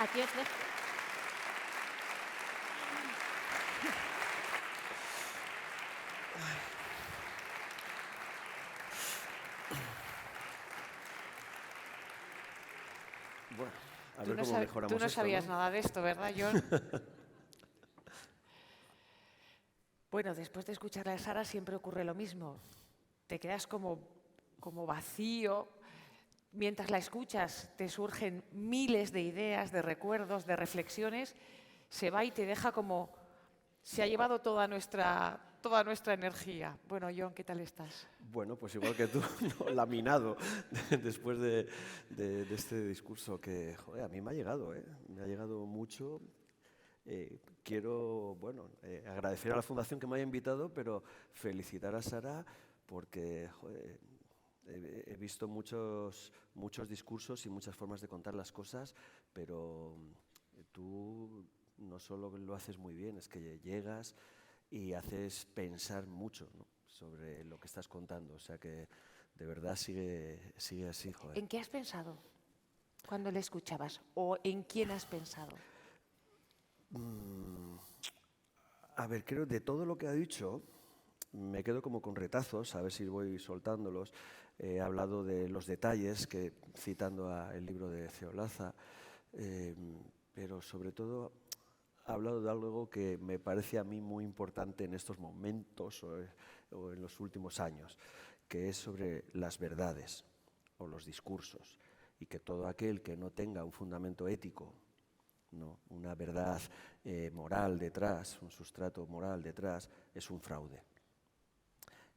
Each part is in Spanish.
Aquí es fresco. Bueno, a ver cómo mejoramos Tú no esto, sabías ¿no? nada de esto, ¿verdad, John? Bueno, después de escucharla a Sara siempre ocurre lo mismo. Te quedas como vacío. Mientras la escuchas te surgen miles de ideas, de recuerdos, de reflexiones. Se va y te deja como... Se ha llevado toda nuestra energía. Bueno, John, ¿qué tal estás? Bueno, pues igual que tú, ¿no? Laminado después de este discurso que, joder, a mí me ha llegado, ¿eh? Me ha llegado mucho. Quiero, bueno, agradecer a la Fundación que me haya invitado, pero felicitar a Sara porque, joder, he visto muchos discursos y muchas formas de contar las cosas, pero tú no solo lo haces muy bien, es que llegas y haces pensar mucho, ¿no?, sobre lo que estás contando. O sea que de verdad sigue así, joder. ¿En qué has pensado cuando le escuchabas? ¿O en quién has pensado? A ver, creo de todo lo que ha dicho, me quedo como con retazos, a ver si voy soltándolos. He hablado de los detalles, citando el libro de Ceolaza, pero sobre todo ha hablado de algo que me parece a mí muy importante en estos momentos o en los últimos años, que es sobre las verdades o los discursos, y que todo aquel que no tenga un fundamento ético, ¿no?, una verdad moral detrás, un sustrato moral detrás, es un fraude.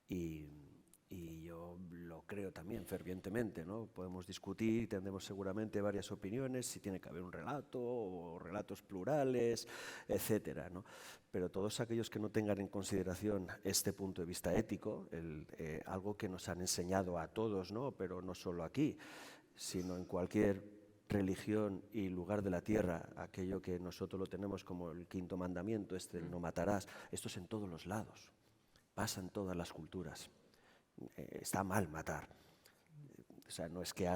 Y yo lo creo también fervientemente, ¿no? Podemos discutir, tendremos seguramente varias opiniones, si tiene que haber un relato o relatos plurales, etcétera, ¿no? Pero todos aquellos que no tengan en consideración este punto de vista ético, algo que nos han enseñado a todos, ¿no?, pero no solo aquí, sino en cualquier religión y lugar de la tierra, aquello que nosotros lo tenemos como el quinto mandamiento, el no matarás, esto es en todos los lados, pasa en todas las culturas. Está mal matar. O sea, no es que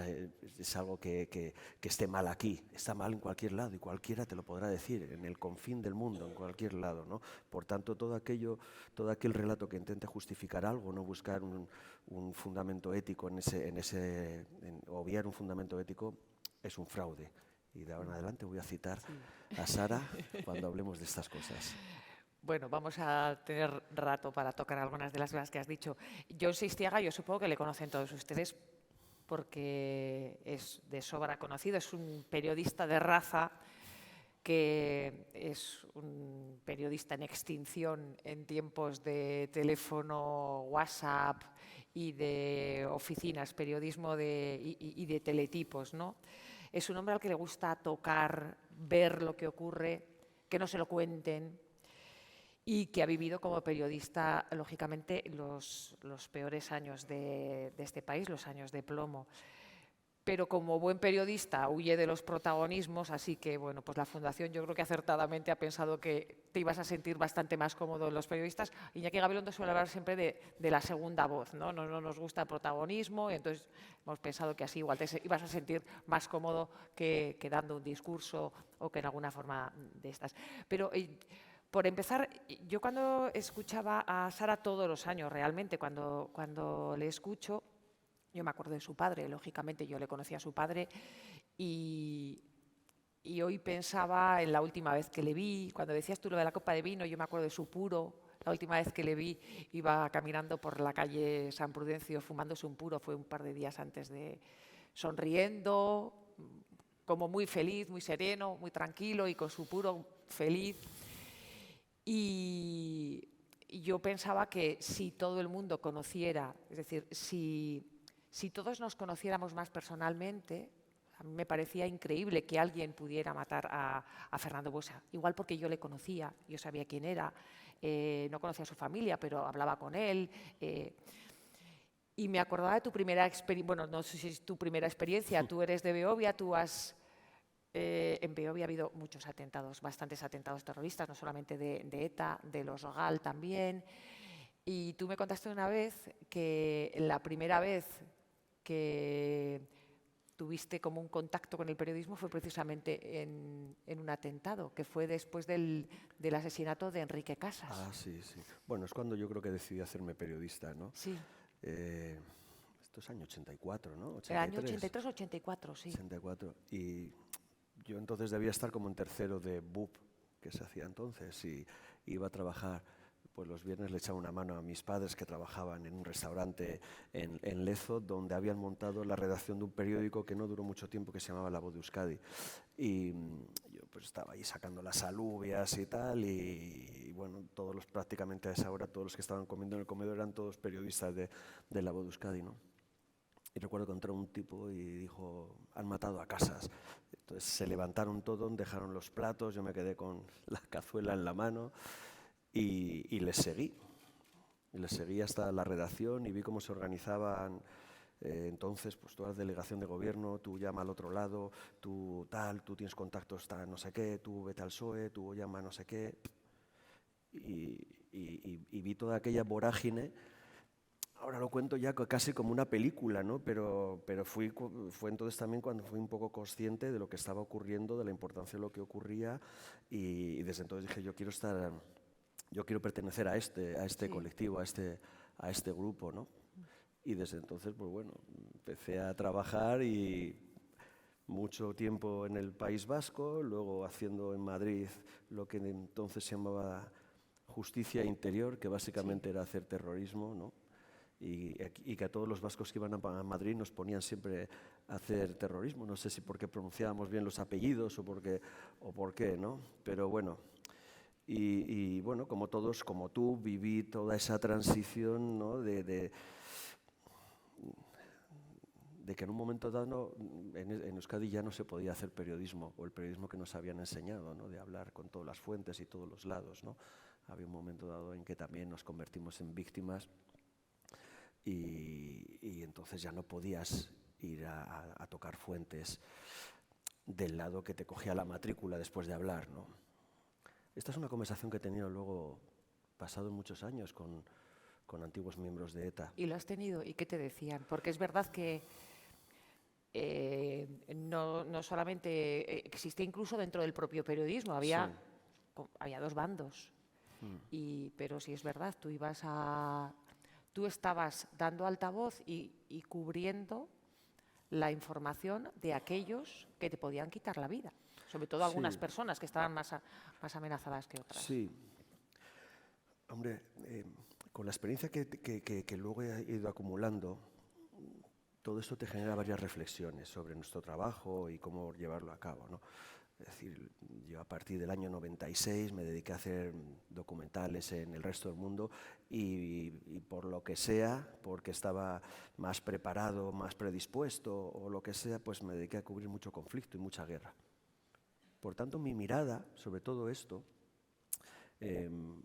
es algo que esté mal aquí, está mal en cualquier lado y cualquiera te lo podrá decir, en el confín del mundo, en cualquier lado, ¿no? Por tanto, todo aquel relato que intente justificar algo, no buscar un fundamento ético obviar un fundamento ético, es un fraude. Y de ahora en adelante voy a citar a Sara cuando hablemos de estas cosas. Bueno, vamos a tener rato para tocar algunas de las cosas que has dicho. John Seistiaga, yo supongo que le conocen todos ustedes porque es de sobra conocido, es un periodista de raza que es un periodista en extinción en tiempos de teléfono, WhatsApp y de oficinas, periodismo y de teletipos, ¿no? Es un hombre al que le gusta tocar, ver lo que ocurre, que no se lo cuenten, y que ha vivido como periodista, lógicamente, los peores años de este país, los años de plomo. Pero como buen periodista huye de los protagonismos, así que bueno, pues la Fundación yo creo que acertadamente ha pensado que te ibas a sentir bastante más cómodo en los periodistas. Iñaki Gabilondo suele hablar siempre de la segunda voz, ¿no? No nos gusta el protagonismo, y entonces hemos pensado que así igual te ibas a sentir más cómodo que dando un discurso o que en alguna forma de estas. Pero por empezar, yo cuando escuchaba a Sara todos los años, realmente, cuando le escucho, yo me acuerdo de su padre, lógicamente yo le conocí a su padre y hoy pensaba en la última vez que le vi, cuando decías tú lo de la copa de vino, yo me acuerdo de su puro. La última vez que le vi iba caminando por la calle San Prudencio fumándose un puro, fue un par de días antes de sonriendo, como muy feliz, muy sereno, muy tranquilo y con su puro feliz. Y yo pensaba que si todo el mundo conociera, es decir, si todos nos conociéramos más personalmente, a mí me parecía increíble que alguien pudiera matar a Fernando Buesa. Igual porque yo le conocía, yo sabía quién era, no conocía a su familia, pero hablaba con él. Y me acordaba de tu primera experiencia, bueno, no sé si es tu primera experiencia, tú eres de Beovia, tú has... en Beovia ha habido muchos atentados, bastantes atentados terroristas, no solamente de ETA, de los GAL también. Y tú me contaste una vez que la primera vez que tuviste como un contacto con el periodismo fue precisamente en un atentado, que fue después del asesinato de Enrique Casas. Ah, sí, sí. Bueno, es cuando yo creo que decidí hacerme periodista, ¿no? Sí. Esto es año 84, ¿no? El año 83. 83-84, sí. 84. Y yo entonces debía estar como en tercero de BUP, que se hacía entonces, y iba a trabajar. Pues los viernes le echaba una mano a mis padres que trabajaban en un restaurante en Lezo, donde habían montado la redacción de un periódico que no duró mucho tiempo, que se llamaba La Voz de Euskadi. Y yo pues estaba ahí sacando las alubias y tal, y bueno, prácticamente a esa hora, todos los que estaban comiendo en el comedor eran todos periodistas de La Voz de Euskadi, ¿no? Y recuerdo que entró un tipo y dijo, han matado a Casas. Entonces se levantaron todos, dejaron los platos, yo me quedé con la cazuela en la mano y les seguí. Y les seguí hasta la redacción y vi cómo se organizaban. Entonces, pues toda la delegación de gobierno, tú llama al otro lado, tú tal, tú tienes contactos, tal, no sé qué, tú vete al PSOE, tú llama no sé qué. Y vi toda aquella vorágine. Ahora lo cuento ya casi como una película, ¿no? Pero fue entonces también cuando fui un poco consciente de lo que estaba ocurriendo, de la importancia de lo que ocurría, y desde entonces dije, yo quiero pertenecer a este Sí. colectivo, a este grupo, ¿no? Y desde entonces, pues bueno, empecé a trabajar y mucho tiempo en el País Vasco, luego haciendo en Madrid lo que entonces se llamaba justicia interior, que básicamente era hacer terrorismo, ¿no? Y que a todos los vascos que iban a Madrid nos ponían siempre a hacer terrorismo. No sé si porque pronunciábamos bien los apellidos o por qué, ¿no? Pero bueno, y bueno, como todos, como tú, viví toda esa transición, ¿no? de que en un momento dado en Euskadi ya no se podía hacer periodismo, o el periodismo que nos habían enseñado, ¿no? De hablar con todas las fuentes y todos los lados, ¿no? Había un momento dado en que también nos convertimos en víctimas. Y entonces ya no podías ir a tocar fuentes del lado que te cogía la matrícula después de hablar, ¿no? Esta es una conversación que he tenido luego, pasado muchos años, con antiguos miembros de ETA. ¿Y lo has tenido? ¿Y qué te decían? Porque es verdad que no solamente existía incluso dentro del propio periodismo, había dos bandos. Pero sí es verdad, tú estabas dando altavoz y cubriendo la información de aquellos que te podían quitar la vida, sobre todo algunas personas que estaban más amenazadas que otras. Sí. Hombre, con la experiencia que luego he ido acumulando, todo esto te genera varias reflexiones sobre nuestro trabajo y cómo llevarlo a cabo, ¿no? Es decir, yo a partir del año 96 me dediqué a hacer documentales en el resto del mundo y por lo que sea, porque estaba más preparado, más predispuesto o lo que sea, pues me dediqué a cubrir mucho conflicto y mucha guerra. Por tanto, mi mirada sobre todo esto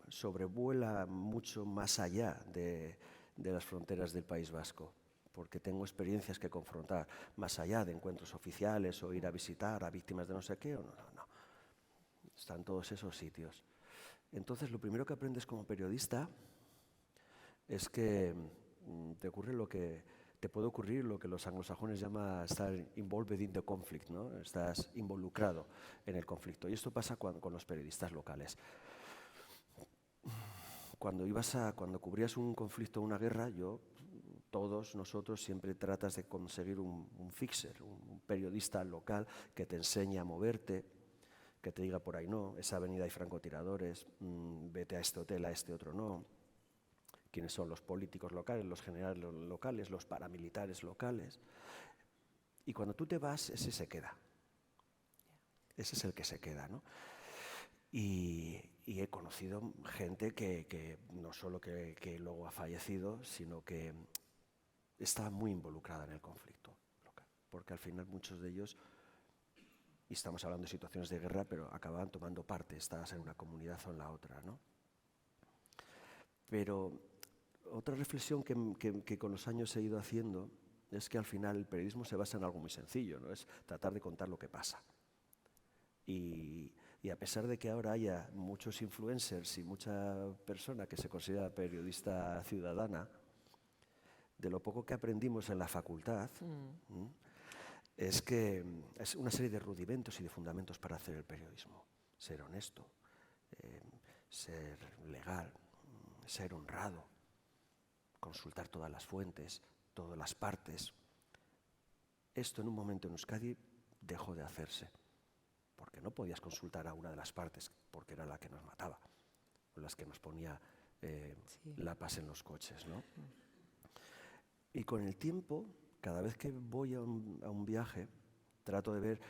sobrevuela mucho más allá de las fronteras del País Vasco, porque tengo experiencias que confrontar más allá de encuentros oficiales o ir a visitar a víctimas de no sé qué, no. Están todos esos sitios. Entonces, lo primero que aprendes como periodista es que te puede ocurrir lo que los anglosajones llaman estar involved in the conflict, ¿no? Estás involucrado en el conflicto. Y esto pasa con los periodistas locales. Cuando cubrías un conflicto o una guerra, todos nosotros siempre tratas de conseguir un fixer, un periodista local que te enseñe a moverte, que te diga por ahí no, esa avenida hay francotiradores, vete a este hotel, a este otro no. ¿Quiénes son los políticos locales, los generales locales, los paramilitares locales? Y cuando tú te vas, ese se queda. Ese es el que se queda, ¿no? Y he conocido gente que no solo que luego ha fallecido, sino que estaba muy involucrada en el conflicto local, porque al final muchos de ellos, y estamos hablando de situaciones de guerra, pero acababan tomando parte, estabas en una comunidad o en la otra, ¿no? Pero otra reflexión que con los años he ido haciendo es que al final el periodismo se basa en algo muy sencillo, ¿no? Es tratar de contar lo que pasa. Y a pesar de que ahora haya muchos influencers y mucha persona que se considera periodista ciudadana, de lo poco que aprendimos en la facultad, es que es una serie de rudimentos y de fundamentos para hacer el periodismo. Ser honesto, ser legal, ser honrado, consultar todas las fuentes, todas las partes. Esto en un momento en Euskadi dejó de hacerse, porque no podías consultar a una de las partes, porque era la que nos mataba, o las que nos ponía lapas en los coches, ¿no? Y con el tiempo, cada vez que voy a un viaje, trato de ver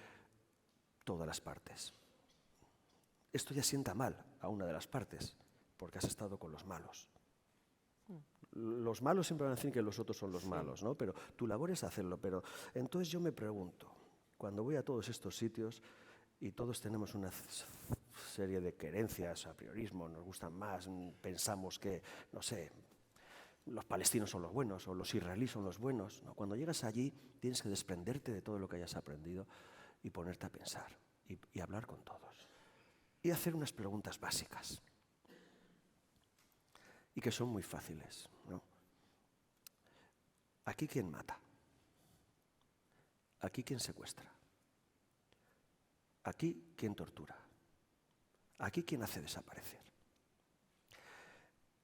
todas las partes. Esto ya sienta mal a una de las partes, porque has estado con los malos. Los malos siempre van a decir que los otros son los malos, ¿no? Pero tu labor es hacerlo. Pero entonces yo me pregunto, cuando voy a todos estos sitios y todos tenemos una serie de querencias, a priorismo, nos gustan más, pensamos que, no sé, los palestinos son los buenos o los israelíes son los buenos, ¿no? Cuando llegas allí tienes que desprenderte de todo lo que hayas aprendido y ponerte a pensar y hablar con todos y hacer unas preguntas básicas y que son muy fáciles, ¿no? ¿Aquí quién mata? ¿Aquí quién secuestra? ¿Aquí quién tortura? ¿Aquí quién hace desaparecer?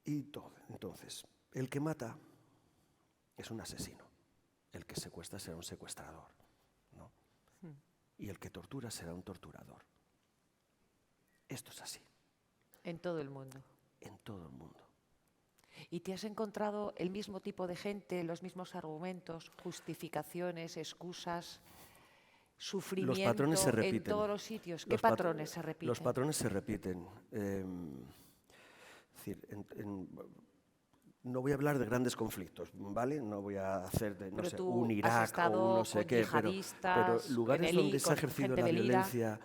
Y todo. Entonces, el que mata es un asesino. El que secuestra será un secuestrador, ¿no? Y el que tortura será un torturador. Esto es así. En todo el mundo. En todo el mundo. ¿Y te has encontrado el mismo tipo de gente, los mismos argumentos, justificaciones, excusas, sufrimiento Los patrones se repiten. en todos los sitios? ¿Qué patrones se repiten? Los patrones se repiten. Es decir, no voy a hablar de grandes conflictos, ¿vale? No voy a hacer de, no sé, un Irak o un no sé qué, pero lugares donde se ha ejercido la violencia,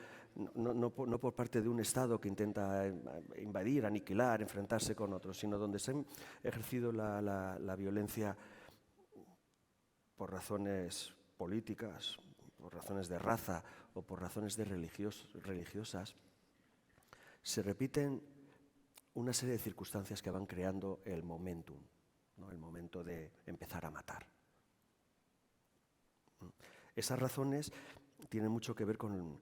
no por parte de un Estado que intenta invadir, aniquilar, enfrentarse con otros, sino donde se ha ejercido la violencia por razones políticas, por razones de raza o por razones de religiosas, se repiten una serie de circunstancias que van creando el momentum, ¿no? El momento de empezar a matar. Esas razones tienen mucho que ver con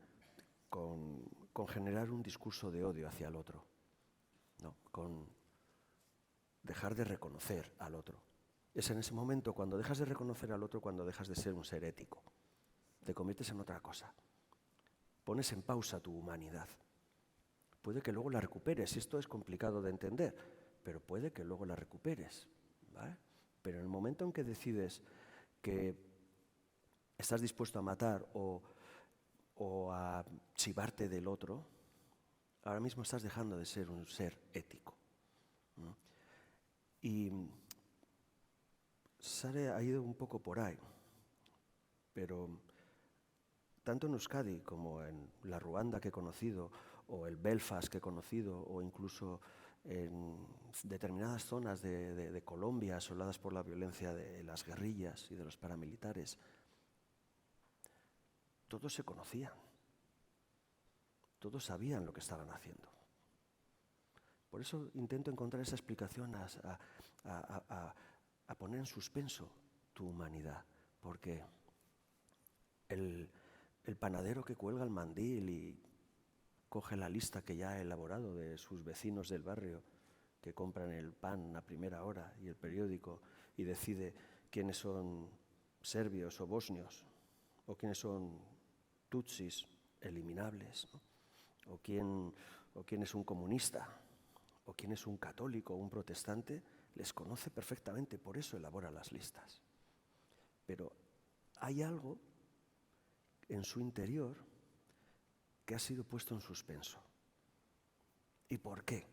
generar un discurso de odio hacia el otro, ¿no? Con dejar de reconocer al otro. Es en ese momento, cuando dejas de reconocer al otro, cuando dejas de ser un ser ético. Te conviertes en otra cosa. Pones en pausa tu humanidad. Puede que luego la recuperes, y esto es complicado de entender, pero puede que luego la recuperes, ¿vale? Pero en el momento en que decides que estás dispuesto a matar o a chivarte del otro, ahora mismo estás dejando de ser un ser ético, ¿no? Y Sare ha ido un poco por ahí, pero tanto en Euskadi como en la Ruanda que he conocido, o el Belfast que he conocido, o incluso en determinadas zonas de Colombia asoladas por la violencia de las guerrillas y de los paramilitares, todos se conocían, todos sabían lo que estaban haciendo. Por eso intento encontrar esa explicación a poner en suspenso tu humanidad, porque el panadero que cuelga el mandil y coge la lista que ya ha elaborado de sus vecinos del barrio que compran el pan a primera hora y el periódico y decide quiénes son serbios o bosnios o quiénes son tutsis eliminables, ¿no? o quién es un comunista o quién es un católico o un protestante, les conoce perfectamente, por eso elabora las listas. Pero hay algo en su interior que ha sido puesto en suspenso. ¿Y por qué?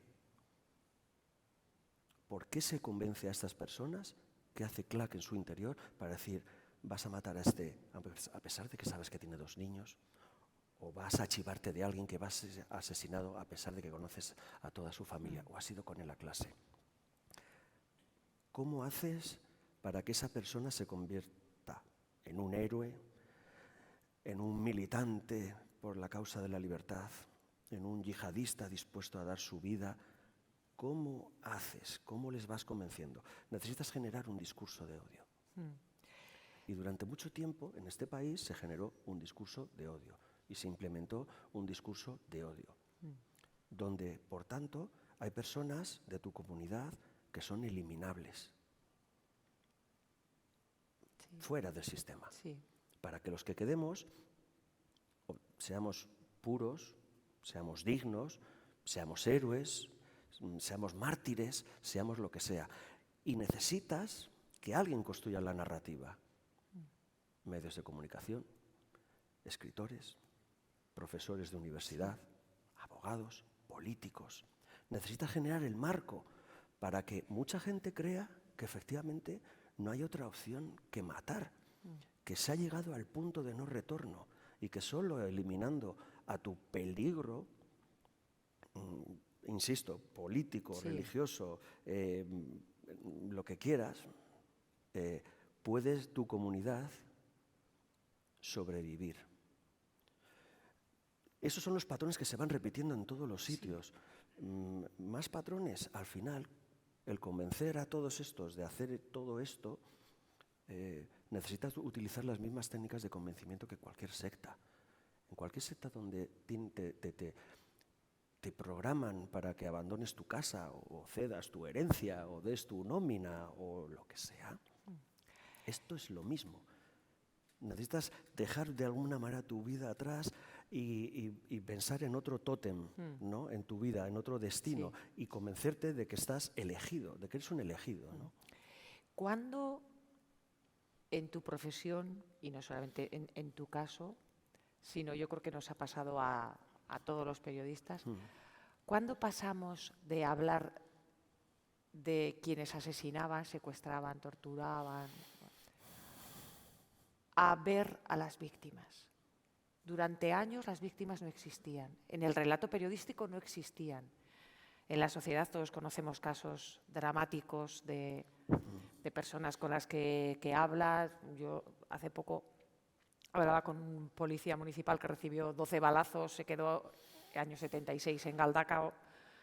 ¿Por qué se convence a estas personas que hace clac en su interior para decir, vas a matar a este a pesar de que sabes que tiene 2 niños? ¿O vas a chivarte de alguien que va a ser asesinado a pesar de que conoces a toda su familia o has ido con él a clase? ¿Cómo haces para que esa persona se convierta en un héroe, en un militante por la causa de la libertad, en un yihadista dispuesto a dar su vida? ¿Cómo haces? ¿Cómo les vas convenciendo? Necesitas generar un discurso de odio. Y durante mucho tiempo en este país se generó un discurso de odio y se implementó un discurso de odio, donde, por tanto, hay personas de tu comunidad que son eliminables fuera del sistema, para que los que quedemos seamos puros, seamos dignos, seamos héroes, seamos mártires, seamos lo que sea. Y necesitas que alguien construya la narrativa. Medios de comunicación, escritores, profesores de universidad, abogados, políticos. Necesitas generar el marco para que mucha gente crea que efectivamente no hay otra opción que matar, que se ha llegado al punto de no retorno y que solo eliminando a tu peligro, insisto, político, religioso, lo que quieras, puedes tu comunidad sobrevivir. Esos son los patrones que se van repitiendo en todos los sitios. Más patrones, al final, el convencer a todos estos de hacer todo esto, necesitas utilizar las mismas técnicas de convencimiento que cualquier secta. En cualquier secta donde te programan para que abandones tu casa o cedas tu herencia o des tu nómina o lo que sea, esto es lo mismo. Necesitas dejar de alguna manera tu vida atrás y pensar en otro tótem, ¿no? En tu vida, en otro destino, y convencerte de que estás elegido, de que eres un elegido, ¿no? ¿Cuándo en tu profesión, y no solamente en tu caso, sino yo creo que nos ha pasado a todos los periodistas, ¿cuándo pasamos de hablar de quienes asesinaban, secuestraban, torturaban, a ver a las víctimas? Durante años las víctimas no existían. En el relato periodístico no existían. En la sociedad todos conocemos casos dramáticos de personas con las que hablas. Yo hace poco hablaba con un policía municipal que recibió 12 balazos, se quedó en el año 76 en Galdacao,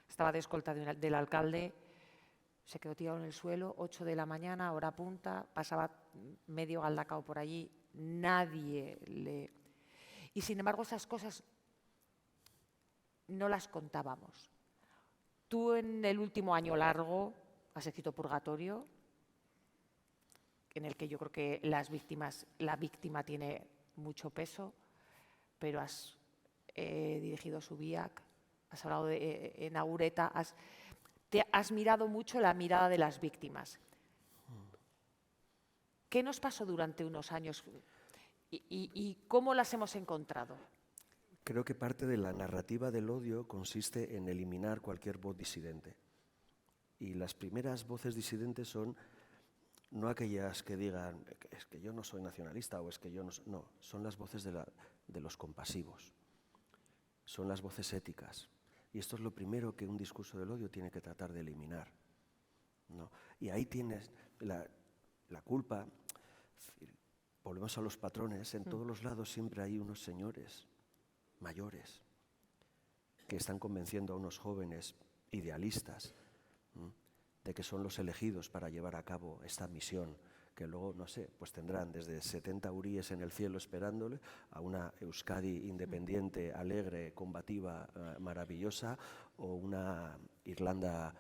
estaba de escolta del alcalde, se quedó tirado en el suelo, 8 de la mañana, hora punta, pasaba medio Galdacao por allí, nadie le... Y sin embargo esas cosas no las contábamos. Tú en el último año largo has escrito Purgatorio, en el que yo creo que la víctima tiene mucho peso, pero has dirigido Subiac, has hablado en Aureta, has mirado mucho la mirada de las víctimas. ¿Qué nos pasó durante unos años y cómo las hemos encontrado? Creo que parte de la narrativa del odio consiste en eliminar cualquier voz disidente. Y las primeras voces disidentes son no aquellas que digan es que yo no soy nacionalista o es que yo no... No, son las voces de los compasivos, son las voces éticas. Y esto es lo primero que un discurso del odio tiene que tratar de eliminar, ¿no? Y ahí tienes la culpa. Volvemos a los patrones. En todos los lados siempre hay unos señores mayores que están convenciendo a unos jóvenes idealistas de que son los elegidos para llevar a cabo esta misión, que luego, no sé, pues tendrán desde 70 uríes en el cielo esperándole a una Euskadi independiente, alegre, combativa, maravillosa, o una Irlanda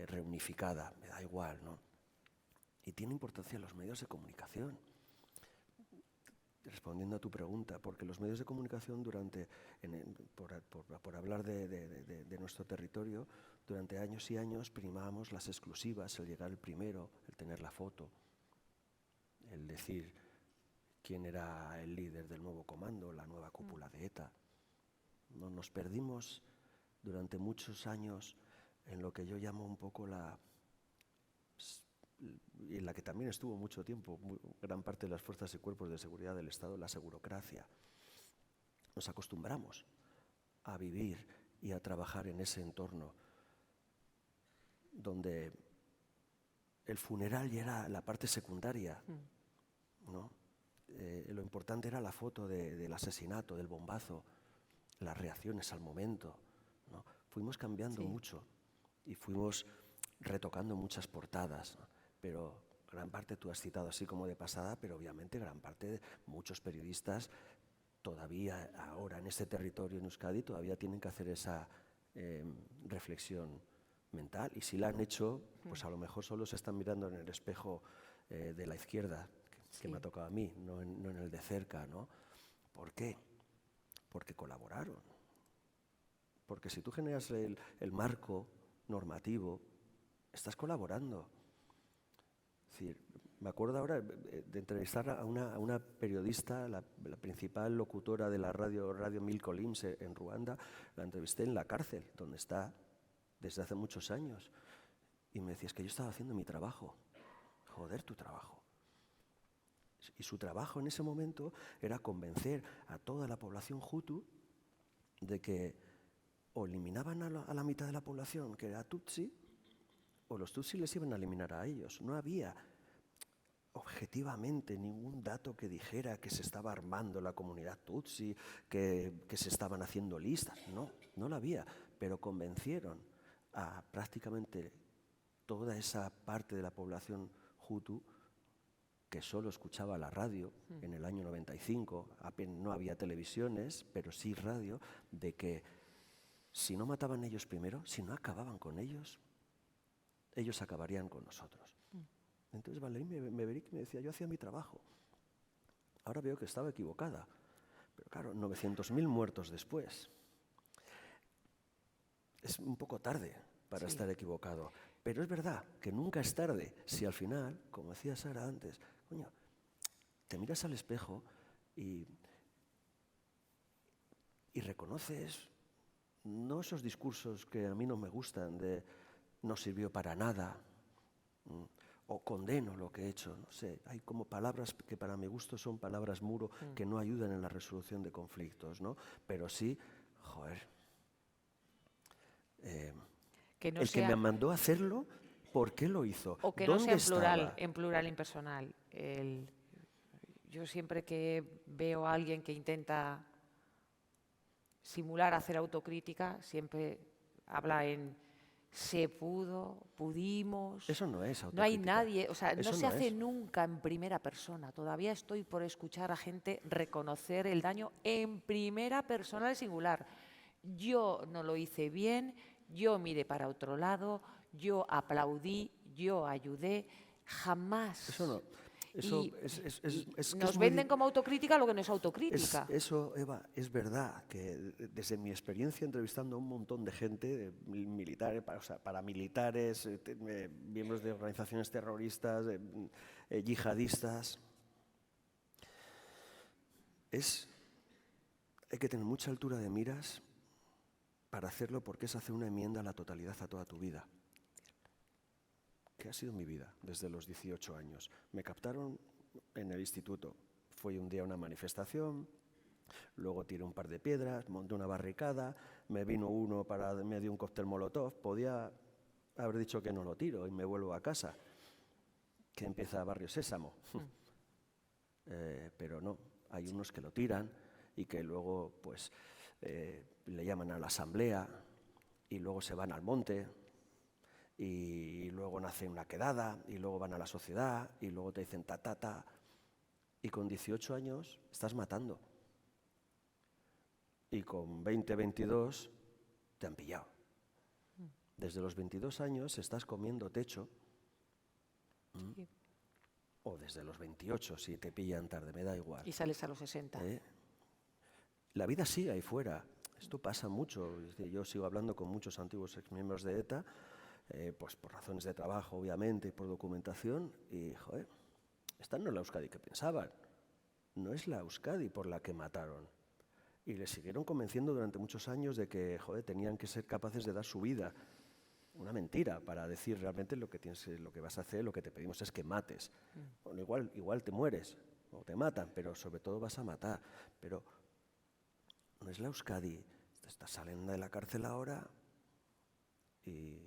reunificada, me da igual, ¿no? Y tiene importancia los medios de comunicación. Respondiendo a tu pregunta, porque los medios de comunicación por hablar de nuestro territorio, durante años y años primábamos las exclusivas, el llegar el primero, el tener la foto, el decir quién era el líder del nuevo comando, la nueva cúpula de ETA. Nos perdimos durante muchos años en lo que yo llamo un poco y en la que también estuvo mucho tiempo, gran parte de las fuerzas y cuerpos de seguridad del Estado, la segurocracia. Nos acostumbramos a vivir y a trabajar en ese entorno donde el funeral ya era la parte secundaria, ¿no? Lo importante era la foto del asesinato, del bombazo, las reacciones al momento, ¿no? Fuimos cambiando mucho y fuimos retocando muchas portadas, ¿no? Pero gran parte tú has citado así como de pasada, pero obviamente gran parte, muchos periodistas todavía ahora en este territorio en Euskadi todavía tienen que hacer esa reflexión mental, y si la han hecho, pues a lo mejor solo se están mirando en el espejo de la izquierda, que me ha tocado a mí, no en el de cerca, ¿no? ¿Por qué? Porque colaboraron. Porque si tú generas el marco normativo, estás colaborando. Es decir, me acuerdo ahora de entrevistar a una periodista, la principal locutora de la Radio 1000 Colims en Ruanda. La entrevisté en la cárcel, donde está desde hace muchos años. Y me decía, es que yo estaba haciendo mi trabajo. Joder, tu trabajo. Y su trabajo en ese momento era convencer a toda la población hutu de que o eliminaban a la mitad de la población, que era tutsi, o los tutsi les iban a eliminar a ellos. No había objetivamente ningún dato que dijera que se estaba armando la comunidad tutsi, que se estaban haciendo listas. No la había, pero convencieron a prácticamente toda esa parte de la población hutu que solo escuchaba la radio en el año 95, no había televisiones, pero sí radio, de que si no mataban ellos primero, si no acababan con ellos acabarían con nosotros. Entonces Valéry Meverik me decía, yo hacía mi trabajo. Ahora veo que estaba equivocada. Pero claro, 900.000 muertos después. Es un poco tarde para estar equivocado. Pero es verdad que nunca es tarde si al final, como decía Sara antes, coño, te miras al espejo y reconoces no esos discursos que a mí no me gustan de no sirvió para nada, o condeno lo que he hecho, no sé, hay como palabras que para mi gusto son palabras muro que no ayudan en la resolución de conflictos, ¿no? Pero sí, joder, que no el sea, que me mandó a hacerlo, ¿por qué lo hizo? o que ¿Dónde no sea estaba? en plural impersonal. Yo siempre que veo a alguien que intenta simular hacer autocrítica, siempre habla en se pudo, pudimos. Eso no es No hay autocrítica. nadie, o sea, no Eso se no hace es. nunca en primera persona. Todavía estoy por escuchar a gente reconocer el daño en primera persona al singular. Yo no lo hice bien, yo miré para otro lado, yo aplaudí, yo ayudé, jamás. Eso no. Eso Y es que nos es muy venden como autocrítica lo que no es autocrítica. Eso, Eva, es verdad que desde mi experiencia entrevistando a un montón de gente, militares, o sea, paramilitares, miembros de organizaciones terroristas, yihadistas, hay que tener mucha altura de miras para hacerlo, porque es hacer una enmienda a la totalidad a toda tu vida. ¿Qué ha sido mi vida desde los 18 años? Me captaron en el instituto. Fui un día a una manifestación, luego tiré un par de piedras, monté una barricada, me vino uno me dio un cóctel molotov. Podía haber dicho que no lo tiro y me vuelvo a casa, que empieza Barrio Sésamo. Pero no, hay unos que lo tiran y que luego pues le llaman a la asamblea y luego se van al monte. Y luego nace una quedada, y luego van a la sociedad, y luego te dicen ta. Y con 18 años estás matando. Y con 20, 22 te han pillado. Desde los 22 años estás comiendo techo. Sí. O desde los 28, si te pillan tarde, me da igual. Y sales a los 60. La vida sigue ahí fuera. Esto pasa mucho. Yo sigo hablando con muchos antiguos exmiembros de ETA, pues por razones de trabajo, obviamente, y por documentación, y, joder, esta no es la Euskadi que pensaban. No es la Euskadi por la que mataron. Y les siguieron convenciendo durante muchos años de que, joder, tenían que ser capaces de dar su vida. Una mentira para decir realmente lo que vas a hacer, lo que te pedimos es que mates. Bueno, igual te mueres o te matan, pero sobre todo vas a matar. Pero no es la Euskadi. Estás saliendo de la cárcel ahora y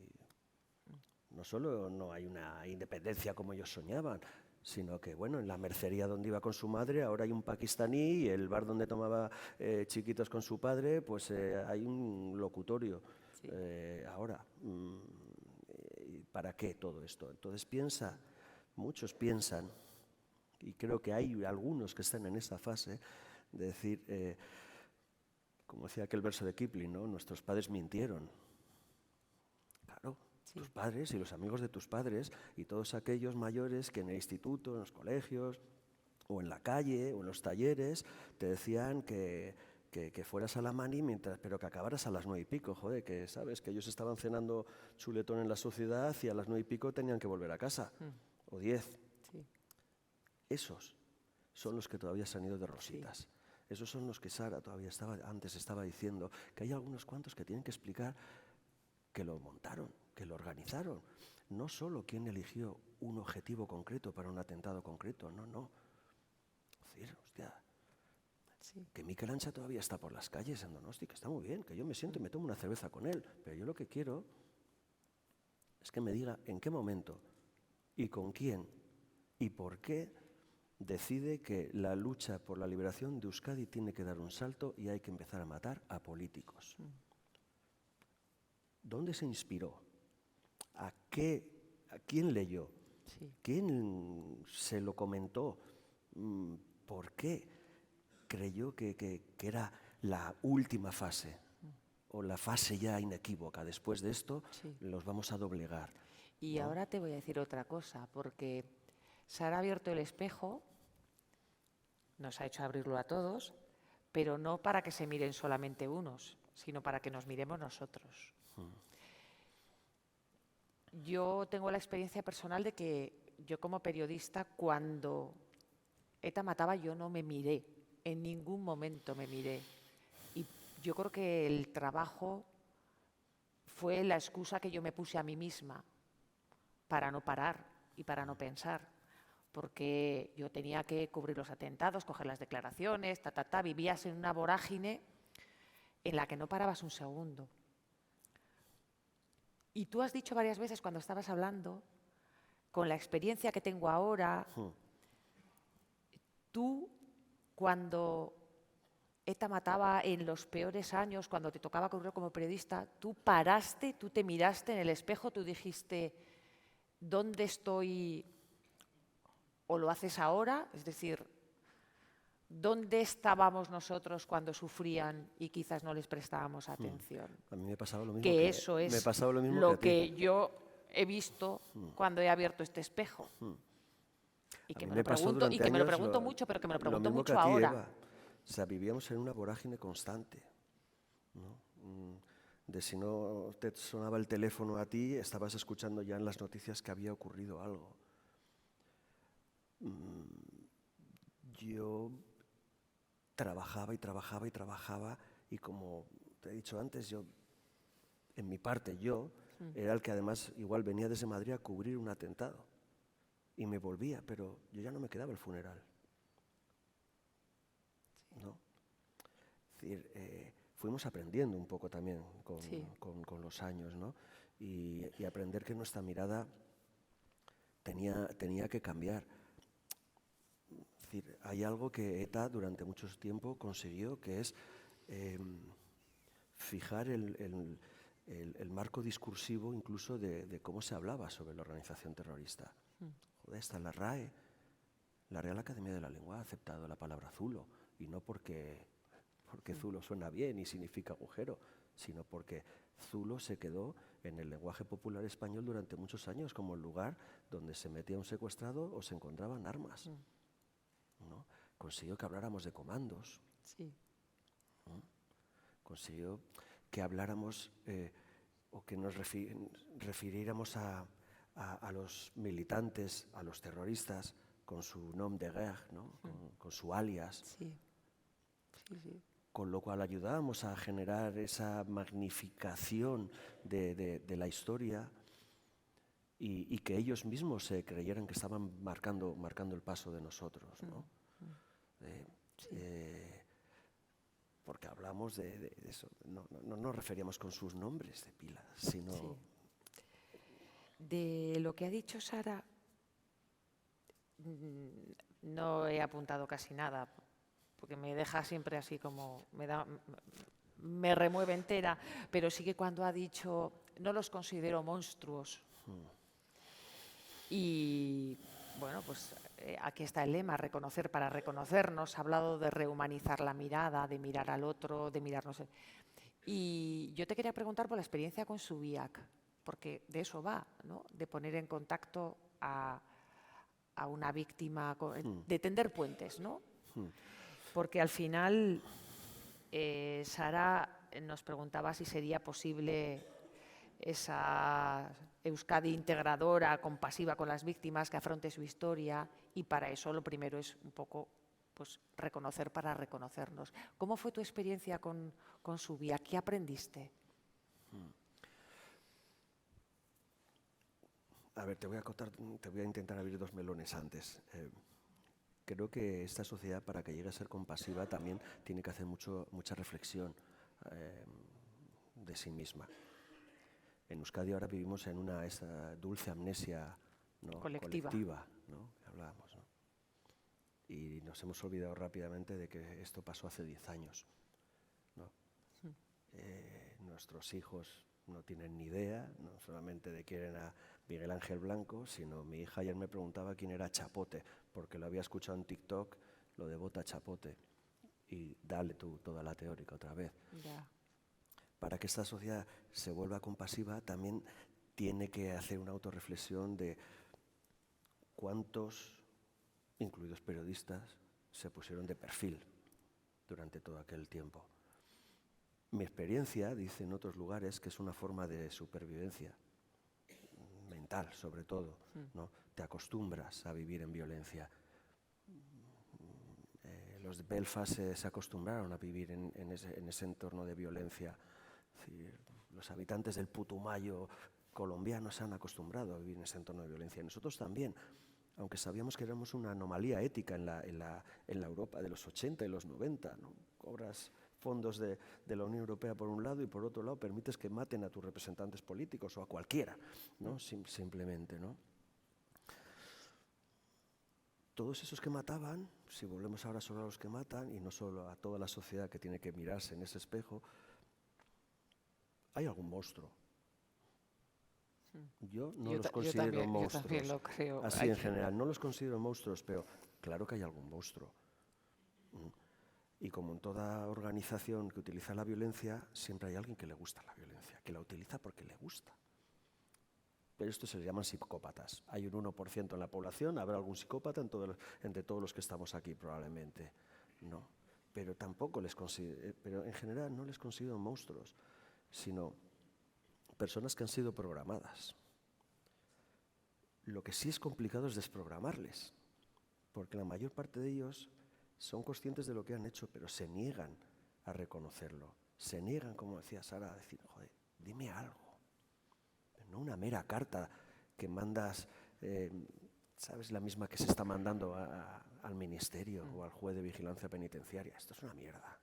no solo no hay una independencia como ellos soñaban, sino que, bueno, en la mercería donde iba con su madre ahora hay un pakistaní, y el bar donde tomaba chiquitos con su padre, pues hay un locutorio. Ahora, ¿para qué todo esto? Entonces piensa muchos piensan, y creo que hay algunos que están en esa fase, de decir, como decía aquel verso de Kipling, ¿no? Nuestros padres mintieron. Claro, Sí. tus padres y los amigos de tus padres y todos aquellos mayores que en el instituto, en los colegios, o en la calle, o en los talleres, te decían que fueras a la mani, pero que acabaras a las 9:15, joder, que sabes que ellos estaban cenando chuletón en la sociedad y a las 9:15 tenían que volver a casa, o 10. Sí. Esos son los que todavía se han ido de rositas. Esos son los que Sara todavía antes estaba diciendo, que hay algunos cuantos que tienen que explicar que lo montaron, que lo organizaron. No solo quién eligió un objetivo concreto para un atentado concreto, no. Es decir, hostia, Sí. que Mikel Ancha todavía está por las calles en Donosti, que está muy bien, que yo me siento y me tomo una cerveza con él, pero yo lo que quiero es que me diga en qué momento y con quién y por qué decide que la lucha por la liberación de Euskadi tiene que dar un salto y hay que empezar a matar a políticos. ¿Dónde se inspiró? ¿A quién leyó? Sí. ¿Quién se lo comentó? ¿Por qué creyó que era la última fase o la fase ya inequívoca? Después de esto Sí. los vamos a doblegar. Y ¿no? ahora te voy a decir otra cosa, porque Sara ha abierto el espejo, nos ha hecho abrirlo a todos, pero no para que se miren solamente unos, sino para que nos miremos nosotros. Yo tengo la experiencia personal de que yo como periodista, cuando ETA mataba, yo no me miré, en ningún momento me miré. Y yo creo que el trabajo fue la excusa que yo me puse a mí misma para no parar y para no pensar, porque yo tenía que cubrir los atentados, coger las declaraciones, vivías en una vorágine en la que no parabas un segundo. Y tú has dicho varias veces cuando estabas hablando, con la experiencia que tengo ahora, tú cuando ETA mataba en los peores años, cuando te tocaba cubrir como periodista, tú paraste, tú te miraste en el espejo, tú dijiste, ¿dónde estoy? ¿O lo haces ahora? Es decir, ¿dónde estábamos nosotros cuando sufrían y quizás no les prestábamos atención? A mí me pasaba lo mismo Que eso es me pasaba lo mismo lo que a ti. que yo he visto cuando he abierto este espejo. Y A que mí me lo pasó pregunto, y durante que me lo años pregunto mucho, pero que me lo lo pregunto mismo que mucho a ti, ahora. Eva. O sea, vivíamos en una vorágine constante, ¿no? De si no te sonaba el teléfono a ti, estabas escuchando ya en las noticias que había ocurrido algo. Yo trabajaba y como te he dicho antes, en mi parte, era el que además igual venía desde Madrid a cubrir un atentado y me volvía, pero yo ya no me quedaba el funeral. ¿No? Es decir, fuimos aprendiendo un poco también con los años, ¿no? Y aprender que nuestra mirada tenía que cambiar. Es decir, hay algo que ETA durante mucho tiempo consiguió, que es fijar el marco discursivo incluso de cómo se hablaba sobre la organización terrorista. Joder, está la RAE, la Real Academia de la Lengua ha aceptado la palabra zulo, y no porque zulo suena bien y significa agujero, sino porque zulo se quedó en el lenguaje popular español durante muchos años como el lugar donde se metía un secuestrado o se encontraban armas. ¿No? Consiguió que habláramos de comandos. Sí. Consiguió que habláramos o que nos refiriéramos a los militantes, a los terroristas, con su nom de guerre, ¿no? Con su alias. Sí. Sí. Con lo cual ayudábamos a generar esa magnificación de la historia y que ellos mismos se creyeran que estaban marcando el paso de nosotros, ¿no? Porque hablamos de eso, no nos referíamos con sus nombres de pila, sino... Sí. De lo que ha dicho Sara, no he apuntado casi nada, porque me deja siempre así como, me remueve entera, pero sí que cuando ha dicho, no los considero monstruos. Y bueno, pues aquí está el lema, reconocer para reconocernos. Ha hablado de rehumanizar la mirada, de mirar al otro, de mirarnos. Y yo te quería preguntar por la experiencia con Subiac, porque de eso va, ¿no? De poner en contacto a una víctima, de tender puentes, ¿no? Porque al final, Sara nos preguntaba si sería posible esa Euskadi integradora, compasiva con las víctimas, que afronte su historia, y para eso lo primero es un poco pues, reconocer para reconocernos. ¿Cómo fue tu experiencia con Subia? ¿Qué aprendiste? A ver, te voy a intentar abrir dos melones antes. Creo que esta sociedad, para que llegue a ser compasiva, también tiene que hacer mucha reflexión de sí misma. En Euskadi ahora vivimos en esa dulce amnesia, ¿no? colectiva, ¿no? Que hablábamos, ¿no? Y nos hemos olvidado rápidamente de que esto pasó hace 10 años, ¿no? Nuestros hijos no tienen ni idea, no solamente de quién era Miguel Ángel Blanco, sino mi hija ayer me preguntaba quién era Chapote, porque lo había escuchado en TikTok, lo de Bota Chapote, y dale tú toda la teórica otra vez. Ya. Para que esta sociedad se vuelva compasiva, también tiene que hacer una autorreflexión de cuántos, incluidos periodistas, se pusieron de perfil durante todo aquel tiempo. Mi experiencia dice en otros lugares que es una forma de supervivencia mental, sobre todo, ¿no? Te acostumbras a vivir en violencia. Los de Belfast se acostumbraron a vivir en ese entorno de violencia. Es decir, los habitantes del Putumayo colombiano se han acostumbrado a vivir en ese entorno de violencia. Y nosotros también, aunque sabíamos que éramos una anomalía ética en la Europa de los 80 y los 90, ¿no? Cobras fondos de la Unión Europea por un lado y por otro lado permites que maten a tus representantes políticos o a cualquiera, ¿no? Simplemente, ¿no? Todos esos que mataban, si volvemos ahora solo a los que matan y no solo a toda la sociedad que tiene que mirarse en ese espejo, hay algún monstruo. Yo no los considero monstruos. Yo también lo creo. Así en general, no los considero monstruos, pero claro que hay algún monstruo. Y como en toda organización que utiliza la violencia, siempre hay alguien que le gusta la violencia, que la utiliza porque le gusta. Pero estos se les llaman psicópatas. Hay un 1% en la población, habrá algún psicópata entre todos los que estamos aquí probablemente, ¿no? Pero tampoco pero en general no les considero monstruos, sino personas que han sido programadas. Lo que sí es complicado es desprogramarles, porque la mayor parte de ellos son conscientes de lo que han hecho, pero se niegan a reconocerlo. Se niegan, como decía Sara, a decir, joder, dime algo. No una mera carta que mandas, ¿sabes? La misma que se está mandando al ministerio o al juez de vigilancia penitenciaria. Esto es una mierda.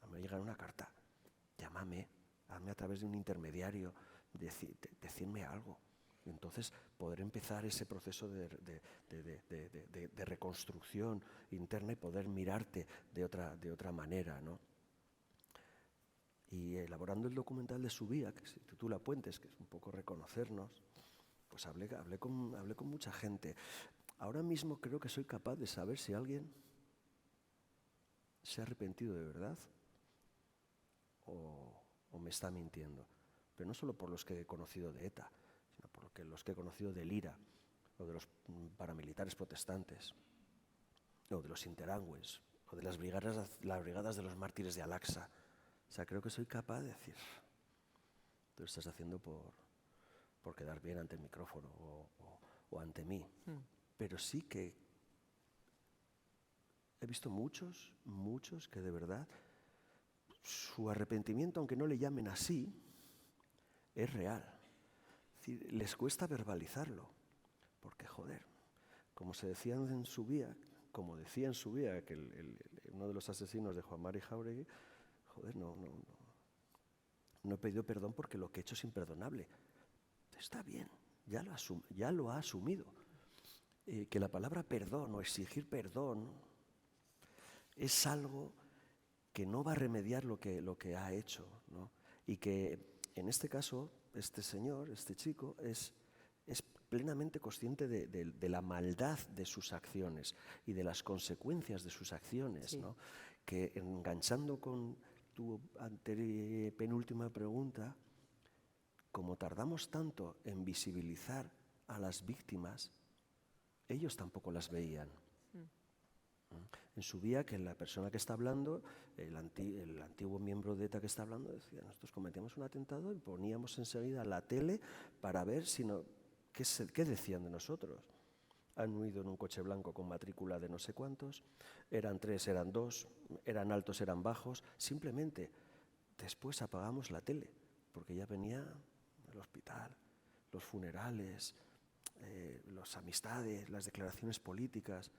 A mí me llega una carta. Llámame, hazme a través de un intermediario, decirme algo. Y entonces poder empezar ese proceso de reconstrucción interna y poder mirarte de otra manera, ¿no? Y elaborando el documental de Subia, que se titula Puentes, que es un poco reconocernos, pues hablé con mucha gente. Ahora mismo creo que soy capaz de saber si alguien se ha arrepentido de verdad o me está mintiendo. Pero no solo por los que he conocido de ETA, sino por los que he conocido del IRA, o de los paramilitares protestantes, o de los interangües, o de las brigadas de los mártires de Al-Aqsa. O sea, creo que soy capaz de decir, tú lo estás haciendo por quedar bien ante el micrófono o ante mí. Pero sí que he visto muchos que de verdad su arrepentimiento, aunque no le llamen así, es real. Es decir, les cuesta verbalizarlo, porque joder, como decía en Subia, que uno de los asesinos de Juan Mari Jáuregui, joder, no he pedido perdón porque lo que he hecho es imperdonable. Está bien, ya lo ha asumido. Que la palabra perdón o exigir perdón es algo que no va a remediar lo que ha hecho, ¿no? Y que en este caso, este señor, este chico, es plenamente consciente de la maldad de sus acciones y de las consecuencias de sus acciones, Sí. ¿no? Que enganchando con tu penúltima pregunta, como tardamos tanto en visibilizar a las víctimas, ellos tampoco las veían. En su día, que la persona que está hablando, el antiguo miembro de ETA que está hablando, decía, nosotros cometíamos un atentado y poníamos enseguida la tele para ver qué decían de nosotros. Han huido en un coche blanco con matrícula de no sé cuántos, eran 3, eran 2, eran altos, eran bajos. Simplemente después apagamos la tele, porque ya venía el hospital, los funerales, las amistades, las declaraciones políticas.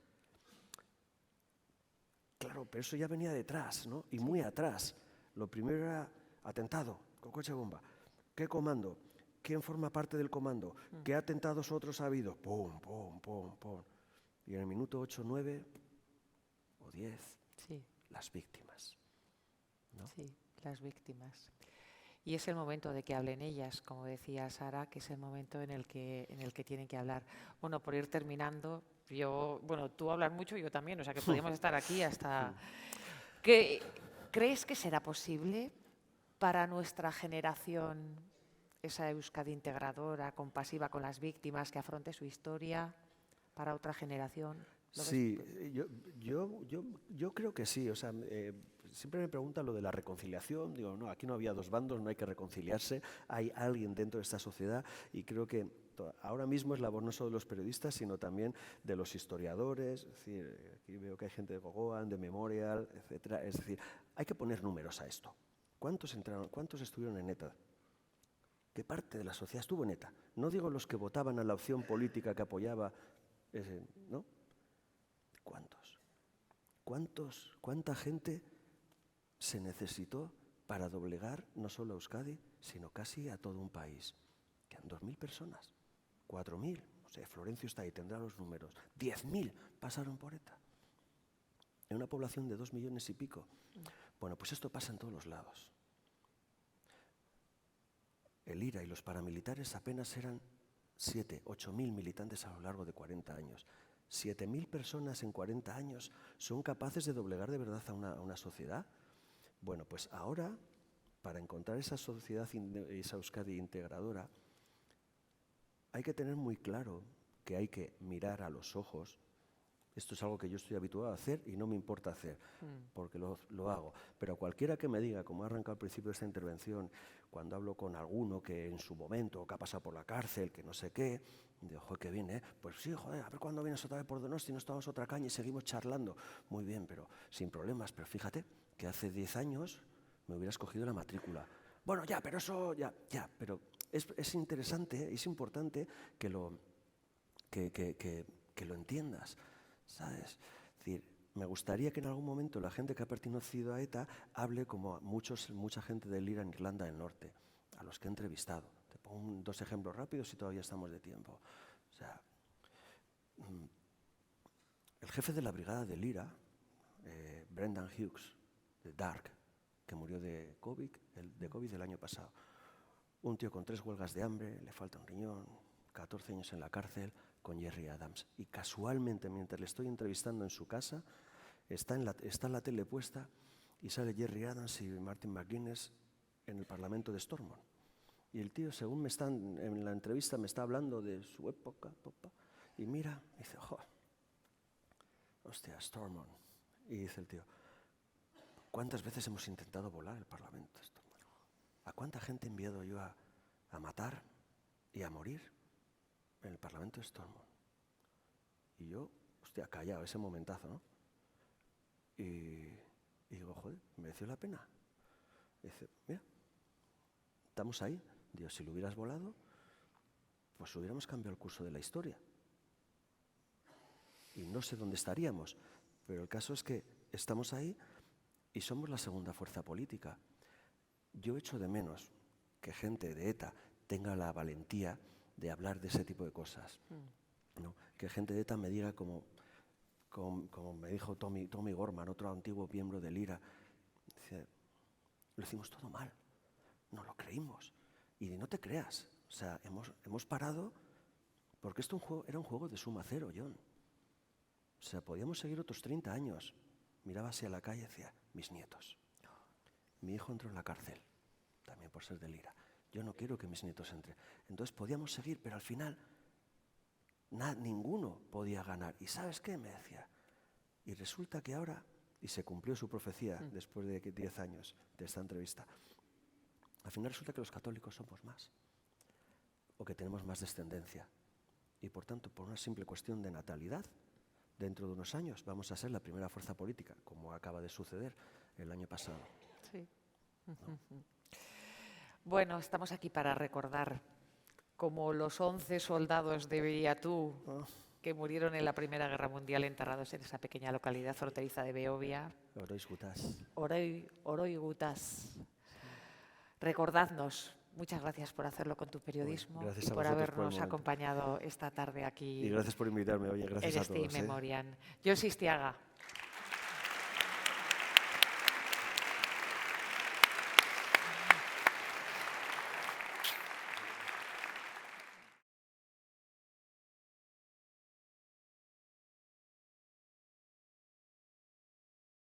Claro, pero eso ya venía detrás, ¿no? Y muy atrás. Lo primero era atentado con coche bomba. ¿Qué comando? ¿Quién forma parte del comando? ¿Qué atentados otros ha habido? ¡Pum, pum, pum, pum! Y en el minuto 8, 9 o 10, Sí. las víctimas, ¿no? Sí, las víctimas. Y es el momento de que hablen ellas, como decía Sara, que es el momento en el que tienen que hablar. Bueno, por ir terminando, tú hablas mucho, yo también, o sea que podríamos estar aquí hasta... ¿Crees que será posible para nuestra generación esa Euskadi integradora, compasiva con las víctimas, que afronte su historia para otra generación? Sí, yo creo que sí. O sea, siempre me preguntan lo de la reconciliación. Digo, no, aquí no había dos bandos, no hay que reconciliarse. Hay alguien dentro de esta sociedad y creo que ahora mismo es labor no solo de los periodistas, sino también de los historiadores. Es decir, aquí veo que hay gente de Gogoan, de Memorial, etcétera. Es decir, hay que poner números a esto. ¿Cuántos entraron? ¿Cuántos estuvieron en ETA? ¿Qué parte de la sociedad estuvo en ETA? No digo los que votaban a la opción política que apoyaba, ¿no? ¿Cuánta gente se necesitó para doblegar no solo a Euskadi, sino casi a todo un país? Quedan 2.000 personas, 4.000, no sé, Florencio está ahí, tendrá los números, 10.000 pasaron por ETA, en una población de 2 millones y pico. Bueno, pues esto pasa en todos los lados. El IRA y los paramilitares apenas eran 7, 8.000 militantes a lo largo de 40 años. 7.000 personas en 40 años son capaces de doblegar de verdad a una sociedad. Bueno, pues ahora, para encontrar esa sociedad, esa Euskadi integradora, hay que tener muy claro que hay que mirar a los ojos. Esto es algo que yo estoy habituado a hacer y no me importa hacer, porque lo hago. Pero cualquiera que me diga, como he arrancado al principio de esta intervención, cuando hablo con alguno que en su momento, que ha pasado por la cárcel, que no sé qué, digo, joder, qué bien, ¿eh? Pues sí, joder, a ver cuándo vienes otra vez por Donosti, nos tomamos otra caña y seguimos charlando. Muy bien, pero sin problemas. Pero fíjate que hace 10 años me hubieras cogido la matrícula. Bueno, ya, pero eso, ya, pero es interesante, es importante que lo entiendas. ¿Sabes? Es decir, me gustaría que en algún momento la gente que ha pertenecido a ETA hable como mucha gente del IRA en Irlanda del Norte, a los que he entrevistado. Te pongo 2 ejemplos rápidos y todavía estamos de tiempo. O sea, el jefe de la brigada del IRA, Brendan Hughes, de Dark, que murió de COVID el año pasado. Un tío con 3 huelgas de hambre, le falta un riñón, 14 años en la cárcel, con Jerry Adams. Y casualmente, mientras le estoy entrevistando en su casa, está en la tele puesta y sale Jerry Adams y Martin McGuinness en el Parlamento de Stormont. Y el tío, según en la entrevista, me está hablando de su época, y mira, y dice, jo, hostia, Stormont. Y dice el tío, ¿cuántas veces hemos intentado volar el Parlamento de Stormont? ¿A cuánta gente he enviado yo a matar y a morir en el Parlamento de Stormont? Y yo, hostia, callado ese momentazo, ¿no? Y digo, joder, ¿mereció la pena? Y dice, mira, estamos ahí. Digo, si lo hubieras volado, pues hubiéramos cambiado el curso de la historia. Y no sé dónde estaríamos, pero el caso es que estamos ahí y somos la segunda fuerza política. Yo echo de menos que gente de ETA tenga la valentía de hablar de ese tipo de cosas, ¿no? Que gente de ETA me diga como me dijo Tommy Gorman, otro antiguo miembro del IRA, dice, lo hicimos todo mal, no lo creímos. Y no te creas, o sea, hemos parado Porque esto era un juego de suma cero, John. O sea, podíamos seguir otros 30 años. Miraba hacia la calle y decía, mis nietos. Mi hijo entró en la cárcel, también por ser de Lira. Yo no quiero que mis nietos entren. Entonces podíamos seguir, pero al final ninguno podía ganar. ¿Y sabes qué? Me decía. Y resulta que ahora, y se cumplió su profecía después de 10 años de esta entrevista, al final resulta que los católicos somos más, o que tenemos más descendencia. Y por tanto, por una simple cuestión de natalidad, dentro de unos años vamos a ser la primera fuerza política, como acaba de suceder el año pasado. Sí. ¿No? Bueno, estamos aquí para recordar como los 11 soldados de Beatú que murieron en la Primera Guerra Mundial enterrados en esa pequeña localidad fronteriza de Beovia. Oroigutas. Recordadnos. Muchas gracias por hacerlo con tu periodismo y por habernos acompañado esta tarde aquí. Y gracias por invitarme. Oye, gracias a todos. In Memoriam. Jon Sistiaga.